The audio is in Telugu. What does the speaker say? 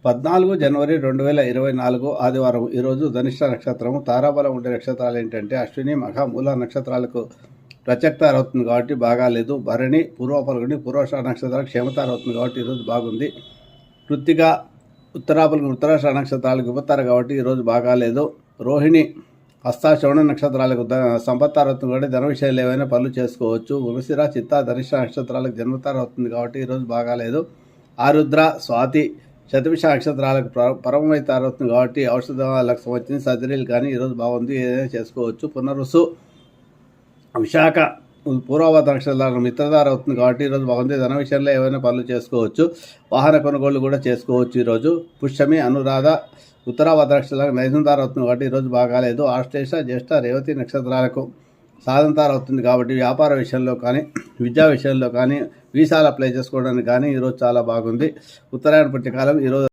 14 జనవరి 2024 ఆదివారం. ఈరోజు ధనిష్ట నక్షత్రము. తారాబలం ఉండే నక్షత్రాలు ఏంటంటే అశ్విని, మఖ, మూల నక్షత్రాలకు ప్రత్యక్తార అవుతుంది కాబట్టి బాగాలేదు. భరణి, పూర్వ పల్గుని, పూర్వాషాఢ నక్షత్రాలకు క్షేమతార అవుతుంది కాబట్టి ఈరోజు బాగుంది. కృత్తిక, ఉత్తరాషాఢ నక్షత్రాలకు విపత్తార కాబట్టి ఈరోజు బాగాలేదు. రోహిణి, హస్త, శ్రవణ నక్షత్రాలకు సంపత్తార అవుతుంది కాబట్టి ధన విషయాలు ఏవైనా పనులు చేసుకోవచ్చు. వృషిర, చిత్త, ధనిష్ట నక్షత్రాలకు జన్మతార అవుతుంది కాబట్టి ఈరోజు బాగాలేదు. ఆరుద్ర, స్వాతి, శతభిష నక్షత్రాలకు పరమమైతార అవుతుంది కాబట్టి ఔషధాలకు సంబంధించిన సర్జరీలు కానీ ఈరోజు బాగుంది, ఏదైనా చేసుకోవచ్చు. పునరుసు, విశాఖ, పూర్వభద్ర నక్షత్రాలకు మిత్రధార అవుతుంది కాబట్టి ఈరోజు బాగుంది, ధన విషయంలో ఏమైనా పనులు చేసుకోవచ్చు. వాహన కొనుగోళ్లు కూడా చేసుకోవచ్చు ఈరోజు. పుష్యమి, అనురాధ, ఉత్తరాభద్ర నక్షత్రాలకు నైజంతార అవుతుంది కాబట్టి ఈరోజు బాగాలేదు. ఆశ్లేష, జ్యేష్ఠ, రేవతి నక్షత్రాలకు సాధంతార అవుతుంది కాబట్టి వ్యాపార విషయంలో కానీ విద్యా విషయంలో కానీ వీసాలు అప్లై చేసుకోవడానికి కానీ ఈరోజు చాలా బాగుంది. ఉత్తరాయణ పుట్టికాలం ఈరోజు